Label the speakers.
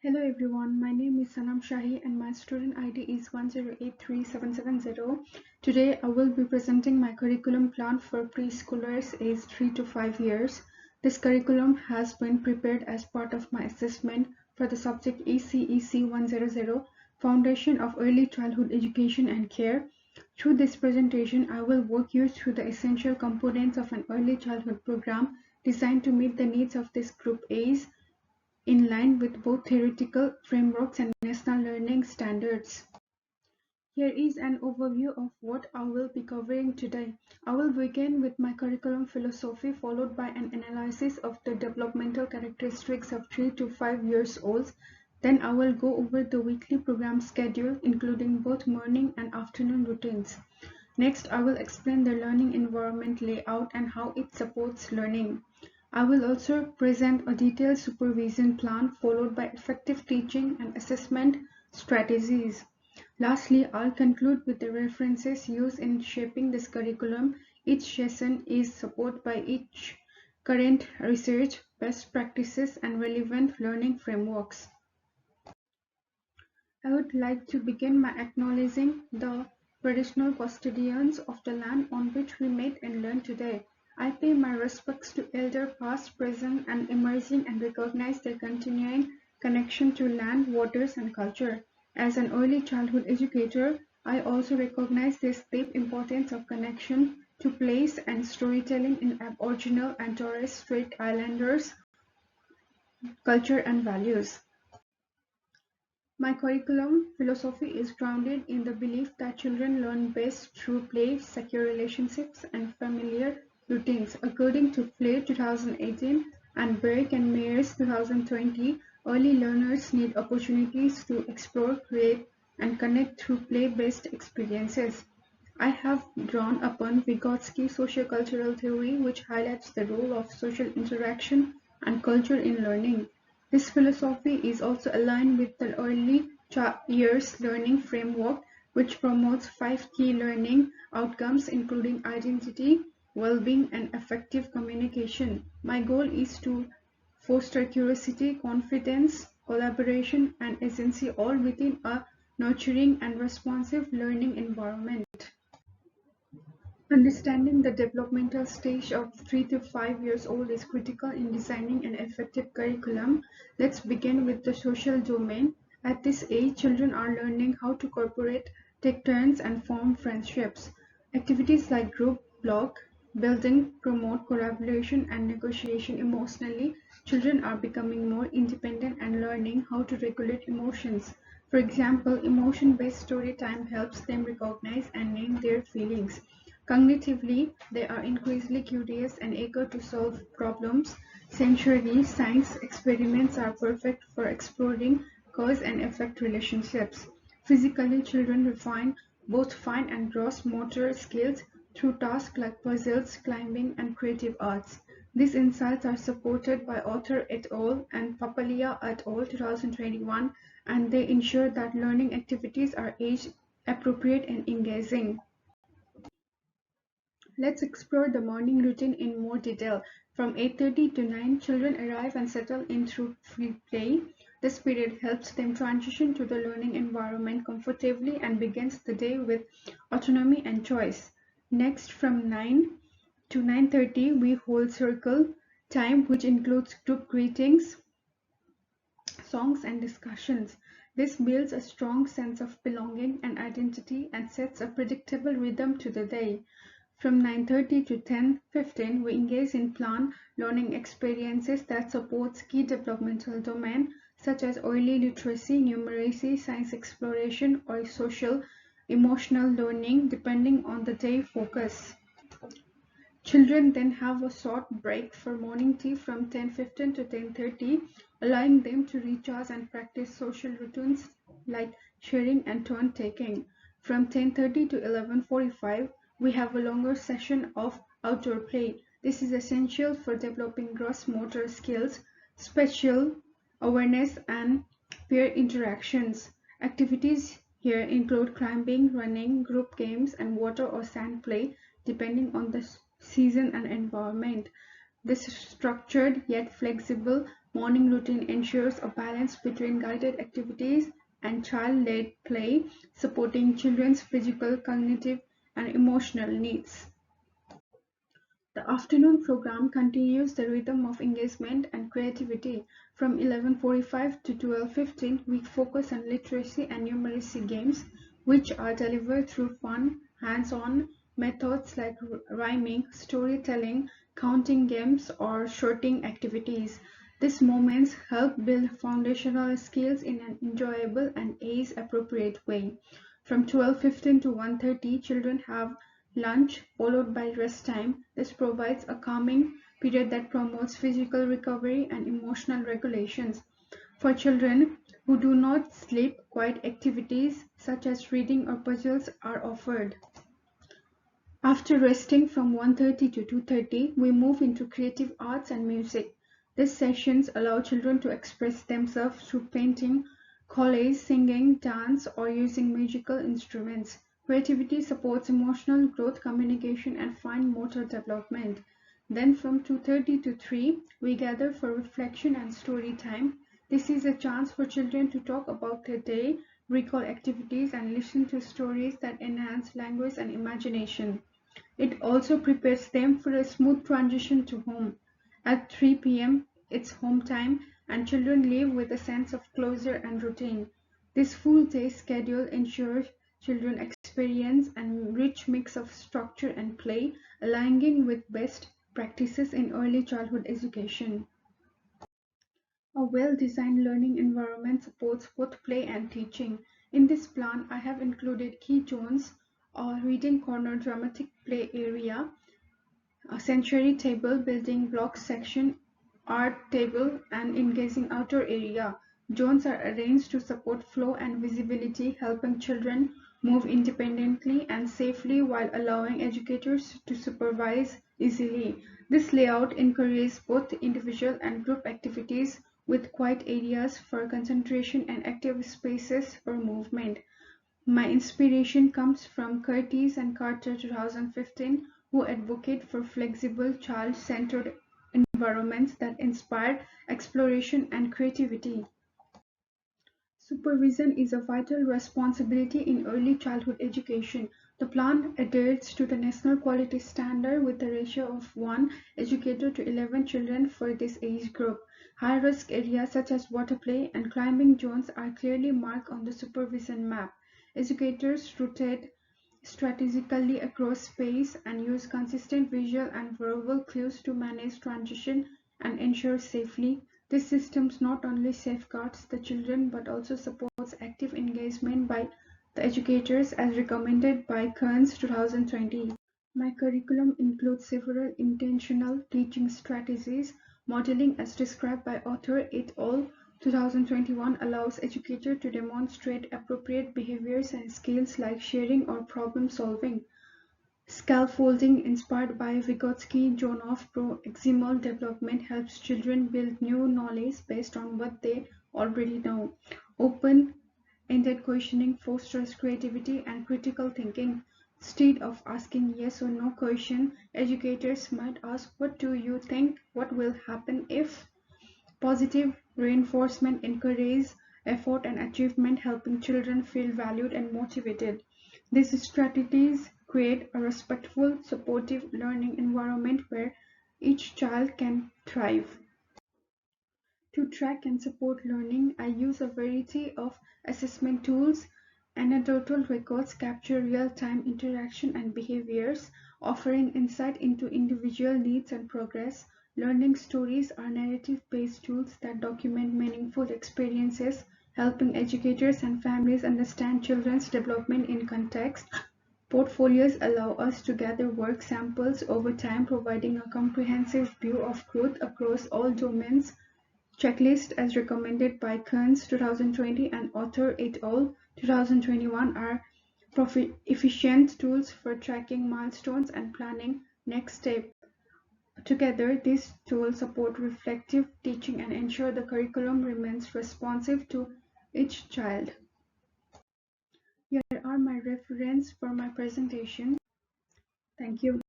Speaker 1: Hello everyone, my name is Sanam Shahi and my student ID is 1083770. Today I will be presenting my curriculum plan for preschoolers aged 3 to 5 years. This curriculum has been prepared as part of my assessment for the subject ECEC 100, Foundation of Early Childhood Education and Care. Through this presentation, I will walk you through the essential components of an early childhood program designed to meet the needs of this group age in line with both theoretical frameworks and national learning standards. Here is an overview of what I will be covering today. I will begin with my curriculum philosophy, followed by an analysis of the developmental characteristics of 3 to 5 years olds. Then I will go over the weekly program schedule, including both morning and afternoon routines. Next, I will explain the learning environment layout and how it supports learning. I will also present a detailed supervision plan followed by effective teaching and assessment strategies. Lastly, I'll conclude with the references used in shaping this curriculum. Each session is supported by each current research, best practices, and relevant learning frameworks. I would like to begin by acknowledging the traditional custodians of the land on which we meet and learn today. I pay my respects to elders past, present, and emerging and recognize their continuing connection to land, waters, and culture. As an early childhood educator, I also recognize the deep importance of connection to place and storytelling in Aboriginal and Torres Strait Islanders' culture and values. My curriculum philosophy is grounded in the belief that children learn best through play, secure relationships, and familiar routines. According to Flay 2018 and Berg and Mayers 2020, early learners need opportunities to explore, create, and connect through play-based experiences. I have drawn upon Vygotsky's sociocultural theory, which highlights the role of social interaction and culture in learning. This philosophy is also aligned with the early years learning framework, which promotes 5 key learning outcomes, including identity, well-being, and effective communication. My goal is to foster curiosity, confidence, collaboration, and agency, all within a nurturing and responsive learning environment. Understanding the developmental stage of 3 to 5 years old is critical in designing an effective curriculum. Let's begin with the social domain. At this age, children are learning how to cooperate, take turns, and form friendships. Activities like group, block, building promote collaboration and negotiation emotionally. Children are becoming more independent and learning how to regulate emotions. For example, emotion-based story time helps them recognize and name their feelings. Cognitively, they are increasingly curious and eager to solve problems. Sensory science experiments are perfect for exploring cause and effect relationships. Physically, children refine both fine and gross motor skills through tasks like puzzles, climbing, and creative arts. These insights are supported by author et al. And Papalia et al. 2021, and they ensure that learning activities are age appropriate and engaging. Let's explore the morning routine in more detail. From 8:30 to 9, children arrive and settle in through free play. This period helps them transition to the learning environment comfortably and begins the day with autonomy and choice. Next, from 9 to 9:30, we hold circle time, which includes group greetings, songs, and discussions. This builds a strong sense of belonging and identity and sets a predictable rhythm to the day. From 9:30 to 10:15, we engage in planned learning experiences that supports key developmental domains such as early literacy, numeracy, science exploration, or social emotional learning, depending on the day focus. Children then have a short break for morning tea from 10:15 to 10:30, allowing them to recharge and practice social routines like sharing and turn taking. From 10:30 to 11:45, we have a longer session of outdoor play. This is essential for developing gross motor skills, spatial awareness, and peer interactions. Activities here include climbing, running, group games, and water or sand play, depending on the season and environment. This structured yet flexible morning routine ensures a balance between guided activities and child-led play, supporting children's physical, cognitive, and emotional needs. The afternoon program continues the rhythm of engagement and creativity. From 11:45 to 12:15, we focus on literacy and numeracy games, which are delivered through fun, hands-on methods like rhyming, storytelling, counting games, or sorting activities. These moments help build foundational skills in an enjoyable and age-appropriate way. From 12:15 to 1:30, children have lunch, followed by rest time. This provides a calming period that promotes physical recovery and emotional regulations. For children who do not sleep, quiet activities such as reading or puzzles are offered. After resting from 1:30 to 2:30, we move into creative arts and music. These sessions allow children to express themselves through painting, collage, singing, dance, or using musical instruments. Creativity supports emotional growth, communication, and fine motor development. Then from 2:30 to 3, we gather for reflection and story time. This is a chance for children to talk about their day, recall activities, and listen to stories that enhance language and imagination. It also prepares them for a smooth transition to home. At 3 p.m., it's home time, and children leave with a sense of closure and routine. This full day schedule ensures children experience a rich mix of structure and play, aligning with best practices in early childhood education. A well-designed learning environment supports both play and teaching. In this plan, I have included key zones, a reading corner dramatic play area, a sensory table, building blocks section, art table, and engaging outdoor area. Zones are arranged to support flow and visibility, helping children move independently and safely while allowing educators to supervise easily. This layout encourages both individual and group activities with quiet areas for concentration and active spaces for movement. My inspiration comes from Curtis and Carter 2015, who advocate for flexible, child-centered environments that inspire exploration and creativity. Supervision is a vital responsibility in early childhood education. The plan adheres to the national quality standard with a ratio of 1 educator to 11 children for this age group. High-risk areas such as water play and climbing zones are clearly marked on the supervision map. Educators rotate strategically across space and use consistent visual and verbal cues to manage transition and ensure safely. This system not only safeguards the children but also supports active engagement by the educators as recommended by Kearns 2020. My curriculum includes several intentional teaching strategies. Modeling as described by author et al. 2021 allows educators to demonstrate appropriate behaviors and skills like sharing or problem solving. Scaffolding, inspired by Vygotsky, Jonoff proximal development, helps children build new knowledge based on what they already know. Open-ended questioning fosters creativity and critical thinking. Instead of asking yes or no questions, educators might ask, "What do you think? What will happen if?" Positive reinforcement encourages effort and achievement, helping children feel valued and motivated. These strategies create a respectful, supportive learning environment where each child can thrive. To track and support learning, I use a variety of assessment tools. Anecdotal records capture real-time interaction and behaviors, offering insight into individual needs and progress. Learning stories are narrative-based tools that document meaningful experiences, helping educators and families understand children's development in context. Portfolios allow us to gather work samples over time, providing a comprehensive view of growth across all domains. Checklist as recommended by Kearns 2020 and author et al. 2021 are efficient tools for tracking milestones and planning next steps. Together, these tools support reflective teaching and ensure the curriculum remains responsive to each child. Here are my references for my presentation. Thank you.